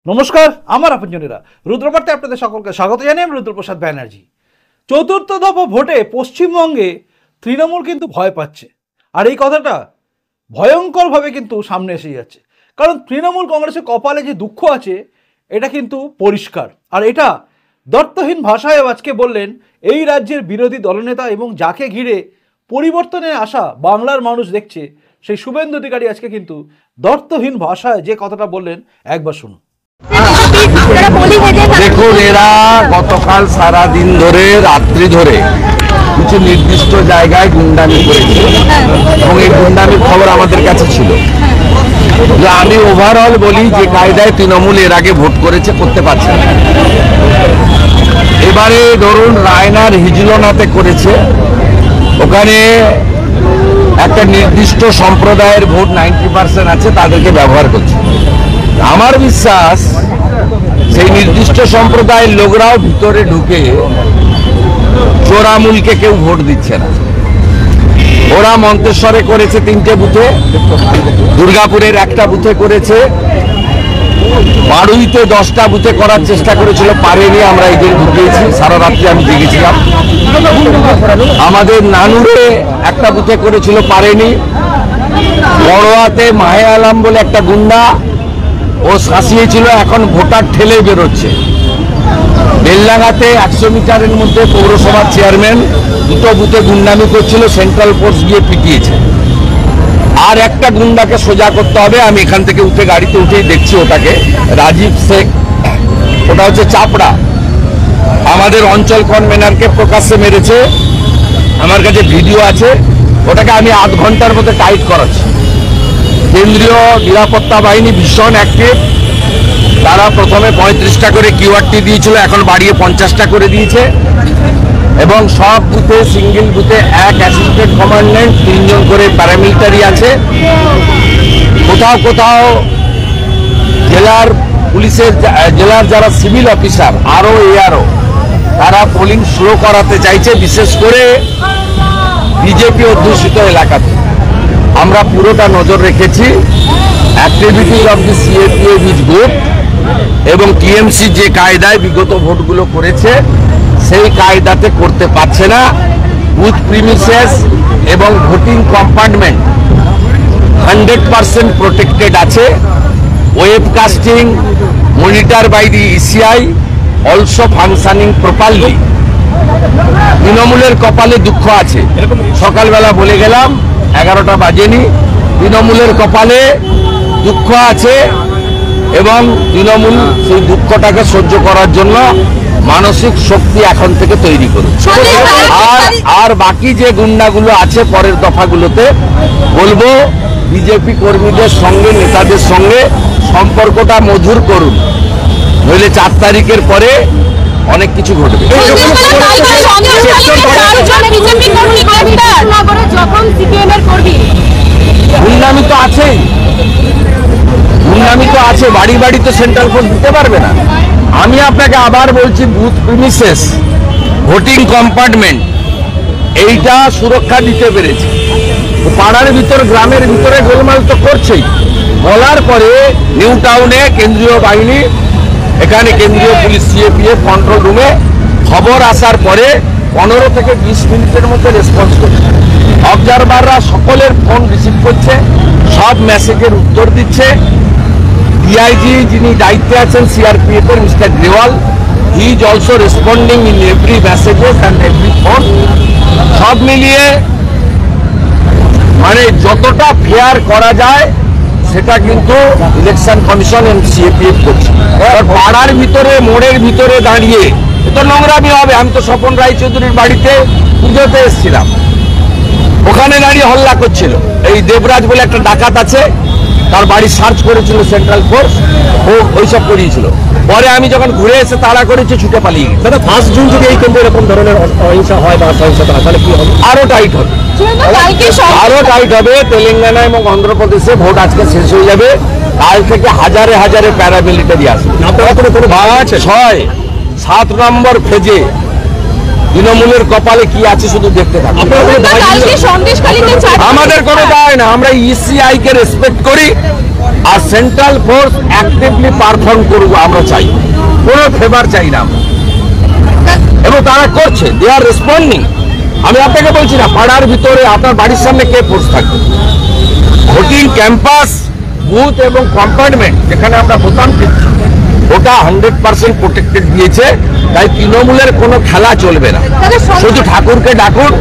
নমস্কার, আমার আপনজনেরা রুদ্রবার্তে আপনাদের সকলকে স্বাগত জানাই। আমি রুদ্রপ্রসাদ ব্যানার্জি। চতুর্থ দফা ভোটে পশ্চিমবঙ্গে তৃণমূল কিন্তু ভয় পাচ্ছে, আর এই কথাটা ভয়ঙ্করভাবে কিন্তু সামনে এসে যাচ্ছে। কারণ তৃণমূল কংগ্রেসের কপালে যে দুঃখ আছে এটা কিন্তু পরিষ্কার, আর এটা দর্থহীন ভাষায় আজকে বললেন এই রাজ্যের বিরোধী দলনেতা এবং যাকে ঘিরে পরিবর্তনের আশা বাংলার মানুষ দেখছে সেই শুভেন্দু অধিকারী আজকে কিন্তু দর্থহীন ভাষায় যে কথাটা বললেন, একবার শুনুন। দেখুন, এরা গতকাল সারা দিন ধরে রাত্রি ধরে কিছু নির্দিষ্ট জায়গায় গুন্ডামি করেছে এবং এই গুন্ডামির খবর আমাদের কাছে ছিল। যে আমি ওভারঅল বলি যে কায়দায় তৃণমূল এর আগে ভোট করেছে, করতে পারছে না। এবারে ধরুন রায়নার হিজলনাতে করেছে, ওখানে একটা নির্দিষ্ট সম্প্রদায়ের ভোট 90% আছে, তাদেরকে ব্যবহার করছে। আমার বিশ্বাস সেই নির্দিষ্ট সম্প্রদায়ের লোকরাও ভিতরে ঢুকে চোরামূলকে কেউ ভোট দিচ্ছে না। ওরা মন্তেশ্বরে করেছে 3টে বুথে, দুর্গাপুরের একটা বুথে করেছে, বারুইতে 10টা বুথে করার চেষ্টা করেছিল, পারেনি। আমরা এদিন ঢুকিয়েছি, সারা রাত্রি আমি দেখেছিলাম। আমাদের নানুরে একটা বুথে করেছিল, পারেনি। বড়োয়াতে মাহে আলম বলে একটা গুন্ডা, ও শাসিয়েছিল, এখন ভোটার ঠেলে বেরোচ্ছে। বেলডাঙ্গাতে 100 মিটারের মধ্যে পৌরসভার চেয়ারম্যান 2টো বুথে গুন্ডামি করছিল, সেন্ট্রাল ফোর্স গিয়ে পিটিয়েছে। আর একটা গুন্ডাকে সোজা করতে হবে, আমি এখান থেকে উঠে গাড়িতে উঠেই দেখছি ওটাকে, রাজীব শেখ, ওটা হচ্ছে চাপড়া। আমাদের অঞ্চল কনভেনারকে প্রকাশ্যে মেরেছে, আমার কাছে ভিডিও আছে। ওটাকে আমি আধ ঘন্টার মধ্যে টাইট করাচ্ছি। কেন্দ্রীয় নিরাপত্তা বাহিনী ভীষণ অ্যাক্টিভ। তারা প্রথমে 35টা করে কিউআরটি দিয়েছিল, এখন বাড়িয়ে 50টা করে দিয়েছে। এবং সব বুথে, সিঙ্গেল বুথে এক অ্যাসিস্ট্যান্ট কমান্ড্যান্ট, 3 জন করে প্যারামিলিটারি আছে। কোথাও কোথাও জেলার পুলিশের, জেলার যারা সিভিল অফিসার, আরও এআরও, তারা পোলিং স্লো করাতে চাইছে, বিশেষ করে বিজেপি অধ্যুষিত এলাকাতে। আমরা পুরোটা নজর রেখেছি। Activities of the CAPF is good, এবং টিএমসি যে কায়দায় বিগত ভোটগুলো করেছে সেই কায়দাতে করতে পারছে না। বুথ প্রিমিসেস এবং ভোটিং কম্পার্টমেন্ট 100% প্রোটেক্টেড আছে। Webcasting monitor by the ECI also functioning properly. তৃণমূলের কপালে দুঃখ আছে, সকালবেলা বলে গেলাম, 11টা বাজেনি। তৃণমূলের কপালে দুঃখ আছে এবং তৃণমূল সেই দুঃখটাকে সহ্য করার জন্য মানসিক শক্তি এখন থেকে তৈরি করুন। আর বাকি যে গুন্ডাগুলো আছে পরের দফাগুলোতে বলবো, বিজেপি কর্মীদের সঙ্গে, নেতাদের সঙ্গে সম্পর্কটা মধুর করুন, নইলে 4 তারিখের পরে অনেক কিছু ঘটবে। গুন্ডামি তো আছেই, গুন্ডামি তো আছে। বাড়ি বাড়ি তো সেন্ট্রাল ফোর্স দিতে পারবে না। আমি আপনাকে আবার বলছি, বুথ প্রিমিসেস, ভোটিং কম্পার্টমেন্ট, এইটা সুরক্ষা দিতে পেরেছে। পাড়ার ভিতর, গ্রামের ভিতরে গোলমাল তো করছেই। বলার পরে নিউ টাউনে কেন্দ্রীয় বাহিনী, এখানে কেন্দ্রীয় পুলিশ সিএপিএফ কন্ট্রোল রুমে খবর আসার পরে 15 থেকে 20 মিনিটের মধ্যে রেসপন্স করছে। অবজারভাররা সকলের ফোন রিসিভ করছে, সব মেসেজের উত্তর দিচ্ছে। ডিআইজি যিনি দায়িত্বে আছেন সিআরপিএফ এর, mister Grewal, he is also responding in every messages and every phone. সব মিলিয়ে মানে যতটা ফেয়ার করা যায় সেটা কিন্তু ইলেকশন কমিশন এবং সিএপিএফ করছে। পাড়ার ভিতরে, মোড়ের ভিতরে দাঁড়িয়ে এত নোংরামি হবে। আমি তো স্বপন রায়চৌধুরীর বাড়িতে পুজোতে এসেছিলাম, ওখানে দাঁড়িয়ে হল্লা করছিল। এই দেবরাজ বলে একটা ডাকাত আছে, তার বাড়ি সার্চ করেছিল সেন্ট্রাল ফোর্স, ও ওইসব করিয়েছিল। পরে আমি যখন ঘুরে এসে তাড়া করেছে, ছুটে পালিয়ে গেছে। দাদা, 1 জুন যদি এই কেন্দ্রে এরকম ধরনের অহিংসা হয় বা সহিংসতা হয়, তাহলে কি হবে? আরো টাইট হবে, আরো টাইট হবে। তেলেঙ্গানা এবং অন্ধ্রপ্রদেশে ভোট আজকে শেষ হয়ে যাবে, কাল থেকে হাজারে হাজারে প্যারামিলিটারি আসবে। 5, 6, 7 নম্বর ফেজে তৃণমূলের কপালে কি আছে শুধু দেখতে থাকুন। কালকে সন্দেশখালীতে আমাদের কোনো দায় না, আমরা ইসিআই কে রেসপেক্ট করি আর সেন্ট্রাল ফোর্স অ্যাক্টিভলি পারফর্ম করবো আমরা চাই, কোনো ফেভার চাই না আমরা। এবং তারা করছে, দে আর রেসপন্ডিং। আমি আপনাকে বলছি না, পাড়ার ভিতরে আপনার বাড়ির সামনে কে ফোর্স থাকবে, ভোটিং ক্যাম্পাস, বুথ এবং কম্পার্টমেন্ট যেখানে আমরা বোতাম টিপছি ওটা 100% প্রোটেক্টেড দিয়েছে। তাই তৃণমূলের কোনো খেলা চলবে না, শুধু ঠাকুরকে ডাকুন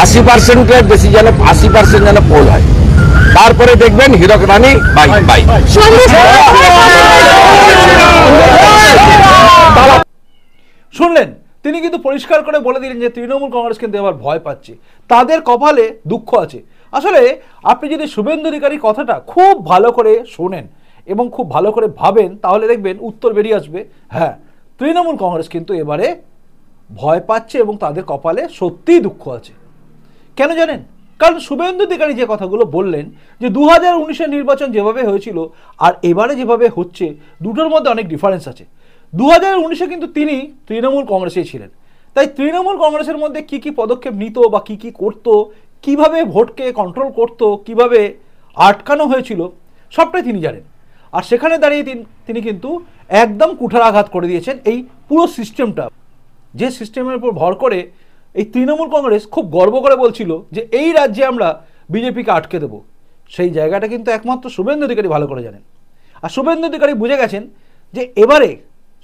80%-এর বেশি যেন 80% যেন পোল হয়, তারপরে দেখবেন হীরক রানী বাই বাই। শুনলেন, তিনি কিন্তু পরিষ্কার করে বলে দিলেন যে তৃণমূল কংগ্রেস কিন্তু এবার ভয় পাচ্ছে, তাদের কপালে দুঃখ আছে। আসলে আপনি যদি শুভেন্দু অধিকারীর কথাটা খুব ভালো করে শোনেন এবং খুব ভালো করে ভাবেন তাহলে দেখবেন উত্তর বেরিয়ে আসবে, হ্যাঁ তৃণমূল কংগ্রেস কিন্তু এবারে ভয় পাচ্ছে এবং তাদের কপালে সত্যিই দুঃখ আছে। কেন জানেন? কারণ শুভেন্দু অধিকারী যে কথাগুলো বললেন যে 2019-এর নির্বাচন যেভাবে হয়েছিল আর এবারে যেভাবে হচ্ছে দুটোর মধ্যে অনেক ডিফারেন্স আছে। 2019-এ কিন্তু তিনি তৃণমূল কংগ্রেসেই ছিলেন, তাই তৃণমূল কংগ্রেসের মধ্যে কি কি পদক্ষেপ নিত বা কি কি করতো, কিভাবে ভোটকে কন্ট্রোল করত, কিভাবে আটকানো হয়েছিল সবটাই তিনি জানেন। আর সেখানে দাঁড়িয়ে তিনি কিন্তু একদম কুঠারাঘাত করে দিয়েছেন এই পুরো সিস্টেমটা, যে সিস্টেমের উপর ভর করে এই তৃণমূল কংগ্রেস খুব গর্ব করে বলছিল যে এই রাজ্যে আমরা বিজেপিকে আটকে দেব। সেই জায়গাটা কিন্তু একমাত্র শুভেন্দু অধিকারী ভালো করে জানেন। আর শুভেন্দু অধিকারী বুঝে গেছেন যে এবারে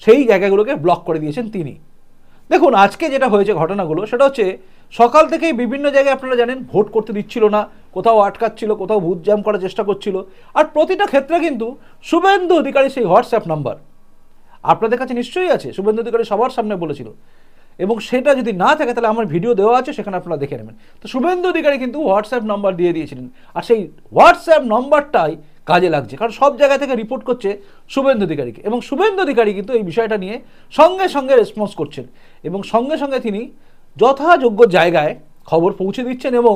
সেই জায়গাগুলোকে ব্লক করে দিয়েছেন তিনি। দেখুন আজকে যেটা হয়েছে ঘটনাগুলো সেটা হচ্ছে সকাল থেকেই বিভিন্ন জায়গায় আপনারা জানেন ভোট করতে দিচ্ছিল না, কোথাও আটকাচ্ছিল, কোথাও বুথ জ্যাম করার চেষ্টা করছিল। আর প্রতিটা ক্ষেত্রে কিন্তু শুভেন্দু অধিকারী সেই হোয়াটসঅ্যাপ নাম্বার আপনাদের কাছে নিশ্চয়ই আছে, শুভেন্দু অধিকারী সবার সামনে বলেছিল, এবং সেটা যদি না থাকে তাহলে আমার ভিডিও দেওয়া আছে, সেখানে আপনারা দেখে নেবেন। তো শুভেন্দু অধিকারী কিন্তু হোয়াটসঅ্যাপ নাম্বার দিয়ে দিয়েছিলেন, আর সেই হোয়াটসঅ্যাপ নাম্বারটাই কাজে লাগছে, কারণ সব জায়গা থেকে রিপোর্ট করছে শুভেন্দু অধিকারীকে, এবং শুভেন্দু অধিকারী কিন্তু এই বিষয়টা নিয়ে সঙ্গে সঙ্গে রেসপন্স করছেন এবং সঙ্গে সঙ্গে তিনি যথাযোগ্য জায়গায় খবর পৌঁছে দিচ্ছেন এবং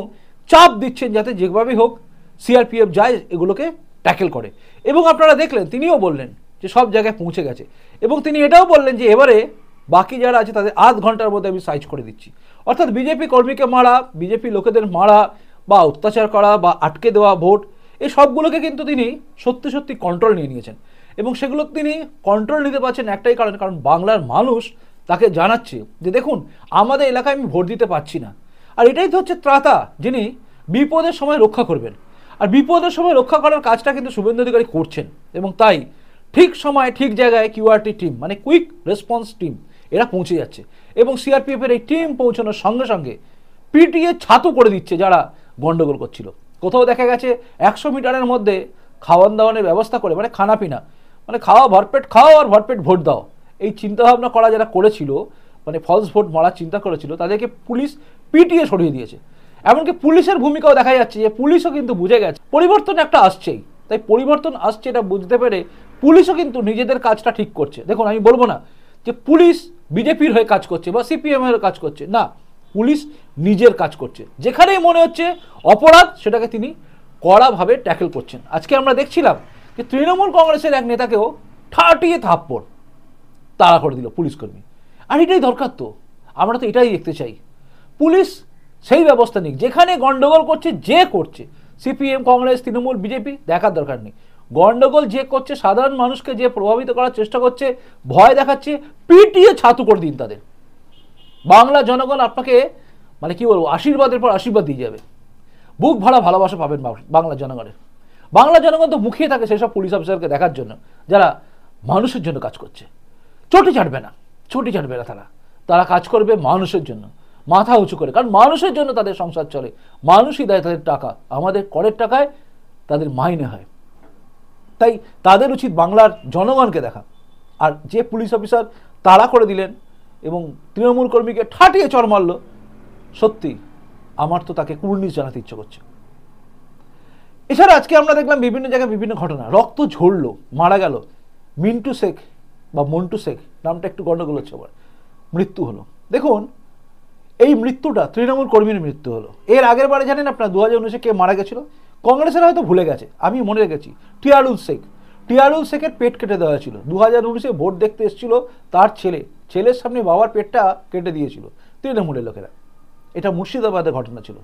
চাপ দিচ্ছেন যাতে যেভাবেই হোক সিআরপিএফ যায় এগুলোকে ট্যাকেল করে। এবং আপনারা দেখলেন তিনিও বললেন যে সব জায়গায় পৌঁছে গেছে, এবং তিনি এটাও বললেন যে এবারে বাকি যারা আছে তাদের আধ ঘন্টার মধ্যে আমি সাইজ করে দিচ্ছি। অর্থাৎ বিজেপি কর্মীকে মারা, বিজেপি লোকেদের মারা বা অত্যাচার করা বা আটকে দেওয়া ভোট, এই সবগুলোকে কিন্তু তিনি সত্যি সত্যি কন্ট্রোল নিয়ে নিয়েছেন, এবং সেগুলো তিনি কন্ট্রোল নিতে পারছেন একটাই কারণ, কারণ বাংলার মানুষ তাকে জানাচ্ছে যে দেখুন আমাদের এলাকায় আমি ভোট দিতে পারছি না। আর এটাই তো হচ্ছে ত্রাতা, যিনি বিপদের সময় রক্ষা করবেন, আর বিপদের সময় রক্ষা করার কাজটা কিন্তু শুভেন্দু অধিকারী করছেন। এবং তাই ঠিক সময় ঠিক জায়গায় কিউআরটি টিম মানে কুইক রেসপন্স টিম এরা পৌঁছে যাচ্ছে, এবং সিআরপিএফের এই টিম পৌঁছানোর সঙ্গে সঙ্গে পিটিএ ছাতু করে দিচ্ছে যারা গন্ডগোল করছিল। কোথাও দেখা গেছে 100 মিটারের মধ্যে খাওয়ান দাওয়ানের ব্যবস্থা করে, মানে খানাপিনা, মানে খাওয়া ভরপেট খাও আর ভরপেট ভোট দাও, এই চিন্তাভাবনা করা যারা করেছিল, মানে ফলস ভোট মারার চিন্তা করেছিল, তাদেরকে পুলিশ পিটিএ সরিয়ে দিয়েছে। এমনকি পুলিশের ভূমিকাও দেখা যাচ্ছে যে পুলিশও কিন্তু বুঝে গেছে পরিবর্তন একটা আসছেই, তাই পরিবর্তন আসছে এটা বুঝতে পেরে পুলিশও কিন্তু নিজেদের কাজটা ঠিক করছে। দেখুন আমি বলবো না যে পুলিশ বিজেপির হয়ে কাজ করছে বা সিপিএম এর কাজ করছে, না, পুলিশ নিজের কাজ করছে। যেখানেই মনে হচ্ছে অপরাধ সেটাকে তিনি কড়াভাবে ট্যাকেল করছেন। আজকে আমরা দেখছিলাম যে তৃণমূল কংগ্রেসের এক নেতাকেও ঠাটিয়ে থাপ্পড় তাড়া করে দিল পুলিশ কর্মী। আর এটাই দরকার, তো আমরা তো এটাই দেখতে চাই, পুলিশ সেই ব্যবস্থা নিক, যেখানে গন্ডগোল করছে যে করছে, সিপিএম কংগ্রেস তৃণমূল বিজেপি দেখার দরকার নেই। গন্ডগোল যে করছে, সাধারণ মানুষকে যে প্রভাবিত করার চেষ্টা করছে, ভয় দেখাচ্ছে, পিটিয়ে ছাতু করে দিন তাদের। বাংলা জনগণ আপনাকে মানে কি বলবো, আশীর্বাদের পর আশীর্বাদ দিয়ে যাবে, বুক ভরা ভালোবাসা পাবেন বাংলা জনগণের। বাংলা জনগণ তো মুখিয়ে থাকে সেসব পুলিশ অফিসারকে দেখার জন্য যারা মানুষের জন্য কাজ করছে। চটি ছাড়বে না, চটি ছাড়বে না, তারা কাজ করবে মানুষের জন্য, মাথা উঁচু করে, কারণ মানুষের জন্য তাদের সংসার চলে, মানুষই দেয় তাদের টাকা, আমাদের করের টাকায় তাদের মাইনে হয়। তাই তাদের উচিত বাংলার জনগণকে দেখা। আর যে পুলিশ অফিসার তাড়া করে দিলেন এবং তৃণমূল কর্মীকে ঠাটিয়ে চড় মারল, সত্যি আমার তো তাকে কুর্নিশ জানাতে ইচ্ছে করছে। এছাড়া আজকে আমরা দেখলাম বিভিন্ন জায়গায় বিভিন্ন ঘটনা, রক্ত ঝরলো, মারা গেল মিন্টু শেখ বা মন্টু শেখ, নামটা একটু গন্ডগোল হচ্ছে, আবার মৃত্যু হলো। দেখুন এই মৃত্যুটা তৃণমূল কর্মীর মৃত্যু হলো। এর আগের বারে জানেন আপনার 2019-এ কে মারা গেছিল, কংগ্রেসের হয়তো ভুলে গেছে, আমি মনে রেখেছি, টিয়ারুল শেখ। টিয়ারুল শেখের পেট কেটে দেওয়া হয়েছিল। 2019-এ ভোট দেখতে এসেছিল তার ছেলে, ছেলের সামনে বাবার পেটটা কেটে দিয়েছিল তৃণমূলের লোকেরা। এটা মুর্শিদাবাদের ঘটনা ছিল,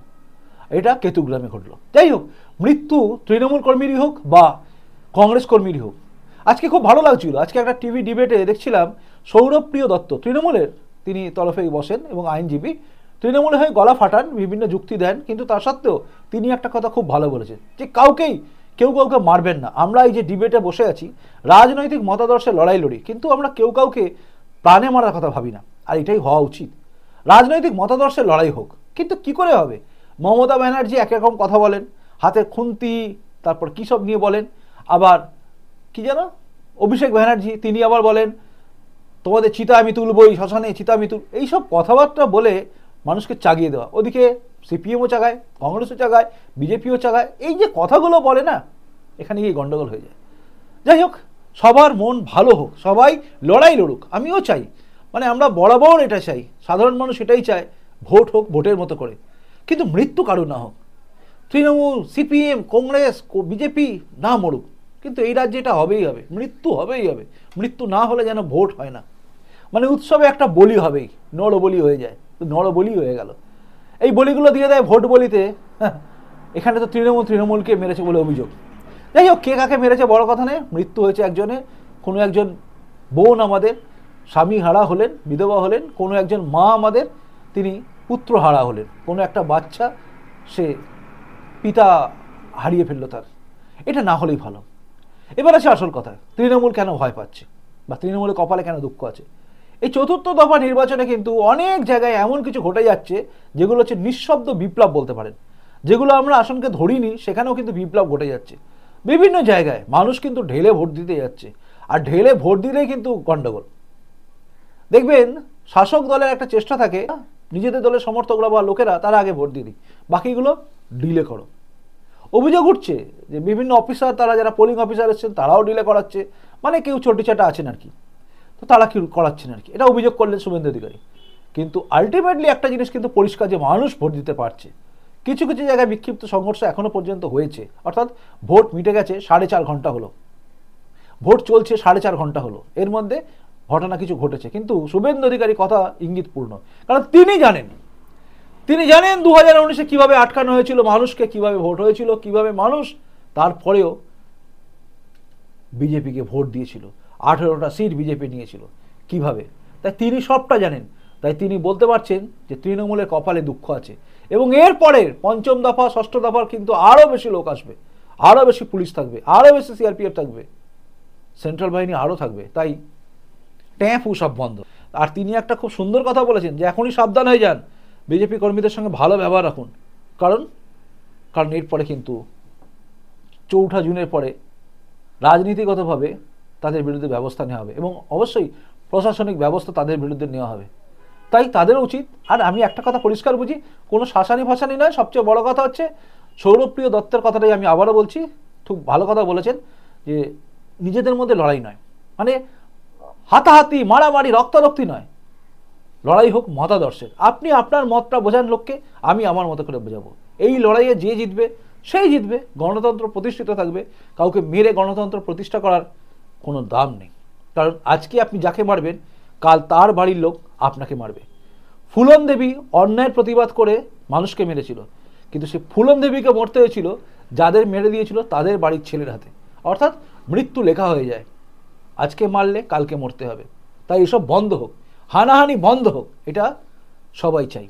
এটা কেতুগ্রামে ঘটলো। যাই হোক, মৃত্যু তৃণমূল কর্মীরই হোক বা কংগ্রেস কর্মীরই হোক, আজকে খুব ভালো লাগছিল। আজকে একটা টিভি ডিবেটে দেখছিলাম সৌরভপ্রিয় দত্ত তৃণমূলের, তিনি তরফেই বসেন এবং আইনজীবী, তৃণমূলে হয়ে গলা ফাটান, বিভিন্ন যুক্তি দেন, কিন্তু তা সত্ত্বেও তিনি একটা কথা খুব ভালো বলেছেন যে কেউ কাউকে মারবেন না। আমরা এই যে ডিবেটে বসে আছি, রাজনৈতিক মতাদর্শের লড়াই লড়ি, কিন্তু আমরা কেউ কাউকে প্রাণে মারার কথা ভাবি না, আর এটাই হওয়া উচিত। রাজনৈতিক মতাদর্শের লড়াই হোক, কিন্তু কি করে হবে? মমতা ব্যানার্জি একরকম কথা বলেন, হাতে খুন্তি, তারপর কী সব নিয়ে বলেন। আবার কি যেন অভিষেক ব্যানার্জি, তিনি আবার বলেন তোমাদের চিতা আমি তুলবই, শ্মশানে চিতা আমি এইসব কথাবার্তা বলে মানুষকে চাগিয়ে দেওয়া। ওদিকে সিপিএমও চাগায়, কংগ্রেসও চাগায়, বিজেপিও চাগায়। এই যে কথাগুলো বলে না, এখানে গিয়ে গণ্ডগোল হয়ে যায়। যাই হোক, সবার মন ভালো হোক, সবাই লড়াই লড়ুক, আমিও চাই। মানে আমরা বরাবর এটা চাই, সাধারণ মানুষ এটাই চায়, ভোট হোক ভোটের মতো করে, কিন্তু মৃত্যু কারো না হোক। তৃণমূল, সিপিএম, কংগ্রেস, বিজেপি না মরুক, কিন্তু এই রাজ্যে এটা হবেই হবে, মৃত্যু হবেই হবে। মৃত্যু না হলে যেন ভোট হয় না। মানে উৎসবে একটা বলি হবেই, নরবলি হয়ে যায়, নরবলি হয়ে গেল। এই বলিগুলো দিয়ে দেয় ভোট বলিতে। এখানে তো তৃণমূলকে মেরেছে বলে অভিযোগ। যাই হোক, কে কাকে মেরেছে বড় কথা নেই, মৃত্যু হয়েছে একজনের। কোনো একজন বোন আমাদের স্বামী হারা হলেন, বিধবা হলেন। কোনো একজন মা আমাদের, তিনি পুত্র হারা হলেন। কোনো একটা বাচ্চা, সে পিতা হারিয়ে ফেললো তার। এটা না হলেই ভালো। এবার আছে আসল কথা, তৃণমূল কেন ভয় পাচ্ছে বা তৃণমূলের কপালে কেন দুঃখ আছে। এই চতুর্থ দফা নির্বাচনে কিন্তু অনেক জায়গায় এমন কিছু ঘটে যাচ্ছে যেগুলো হচ্ছে নিঃশব্দ বিপ্লব বলতে পারেন। যেগুলো আমরা আসনকে ধরিনি, সেখানেও কিন্তু বিপ্লব ঘটে যাচ্ছে। বিভিন্ন জায়গায় মানুষ কিন্তু ঢেলে ভোট দিতে যাচ্ছে, আর ঢেলে ভোট দিলেই কিন্তু গণ্ডগোল। দেখবেন শাসক দলের একটা চেষ্টা থাকে, নিজেদের দলের সমর্থকরা বা লোকেরা তারা আগে ভোট দিয়ে দিই, বাকিগুলো ডিলে করো। অভিযোগ উঠছে যে বিভিন্ন অফিসার, তারা যারা পোলিং অফিসার এসেছেন তারাও ডিলে করাচ্ছে, মানে কেউ ছোটিচাটা আছেন আর কি, তো তারা কি করাচ্ছেন আর কি, এটা অভিযোগ করলেন শুভেন্দু অধিকারী। কিন্তু আলটিমেটলি একটা জিনিস কিন্তু পরিষ্কার, যে মানুষ ভোট দিতে পারছে। কিছু কিছু জায়গায় বিক্ষিপ্ত সংঘর্ষ এখনো পর্যন্ত হয়েছে, অর্থাৎ ভোট মিটে গেছে 4.5 ঘন্টা হলো, ভোট চলছে 4.5 ঘন্টা হলো, এর মধ্যে ঘটনা কিছু ঘটেছে। কিন্তু শুভেন্দু অধিকারী কথা ইঙ্গিতপূর্ণ, কারণ তিনি জানেন 2019-এ কীভাবে আটকানো হয়েছিল মানুষকে, কিভাবে ভোট হয়েছিল, কিভাবে মানুষ তারপরেও বিজেপিকে ভোট দিয়েছিল, 18টা সিট বিজেপি নিয়েছিল কিভাবে। তাই তিনি সবটা জানেন। তাই তিনি বলতে পারছেন যে তৃণমূলের কপালে দুঃখ আছে, এবং এরপরের পঞ্চম দফা, ষষ্ঠ দফার কিন্তু আরও বেশি লোক আসবে, আরও বেশি পুলিশ থাকবে, আরও বেশি সিআরপিএফ থাকবে, সেন্ট্রাল বাহিনী আরও থাকবে। তাই ট্যাঁফু সব বন্ধ। আর তিনি একটা খুব সুন্দর কথা বলেছেন যে এখনই সাবধান হয়ে যান, বিজেপি কর্মীদের সঙ্গে ভালো ব্যবহার রাখুন, কারণ এরপরে কিন্তু 4 জুনের পরে রাজনীতিগতভাবে তাদের বিরুদ্ধে ব্যবস্থা নেওয়া হবে, এবং অবশ্যই প্রশাসনিক ব্যবস্থা তাদের বিরুদ্ধে নেওয়া হবে। তাই তাদের উচিত, আর আমি একটা কথা পরিষ্কার বুঝি, কোনো শাসানি ফাসানি নয়, সবচেয়ে বড় কথা হচ্ছে সৌরভপ্রিয় দত্তের কথাটাই আমি আবারও বলছি, খুব ভালো কথা বলেছেন, যে নিজেদের মধ্যে লড়াই নয়, মানে হাতাহাতি, মারামারি, রক্তারক্তি নয়, লড়াই হোক মতাদর্শের। আপনি আপনার মতটা বোঝান লোককে, আমি আমার মতো করে বোঝাবো। এই লড়াইয়ে যে জিতবে সেই জিতবে, গণতন্ত্র প্রতিষ্ঠিত থাকবে। কাউকে মেরে গণতন্ত্র প্রতিষ্ঠা করার কোনো দাম নেই, কারণ আজকে আপনি যাকে মারবেন, কাল তার বাড়ির লোক আপনাকে মারবে। ফুলন দেবী অন্যায়ের প্রতিবাদ করে মানুষকে মেরেছিল, কিন্তু সে ফুলন দেবীকে মরতে হয়েছিল যাদের মেরে দিয়েছিল তাদের বাড়ির ছেলের হাতে। অর্থাৎ মৃত্যু লেখা হয়ে যায়, আজকে মারলে কালকে মরতে হবে। তাই এসব বন্ধ হোক, হানাহানি বন্ধ হোক, এটা সবাই চাই।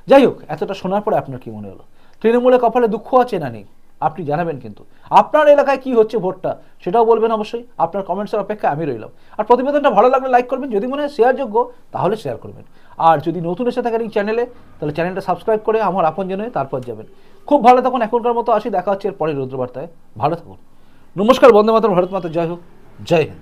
যাই হোক, এতটা শোনার পরে আপনার কি মনে হলো? তৃণমূলের কপালে দুঃখ আছে না নেই আপনি জানাবেন, কিন্তু আপনার এলাকায় কি হচ্ছে ভোটটা সেটাও বলবেন অবশ্যই। আপনার কমেন্টসের অপেক্ষায় আমি রইলাম। আর প্রতিবেদনটা ভালো লাগলে লাইক করবেন, যদি মনে হয় শেয়ারযোগ্য তাহলে শেয়ার করবেন। আর যদি নতুন এসে থাকেন এই চ্যানেলে, তাহলে চ্যানেলটা সাবস্ক্রাইব করে আমার আপনজন হয়ে তারপর যাবেন। খুব ভালো থাকুন, এখনকার মতো আসি, দেখা হচ্ছে এর পরে রুদ্রবার্তায়। ভালো থাকুন, নমস্কার, বন্দে মাতরম, ভারত মাতা জয় হোক, জয় হিন্দ।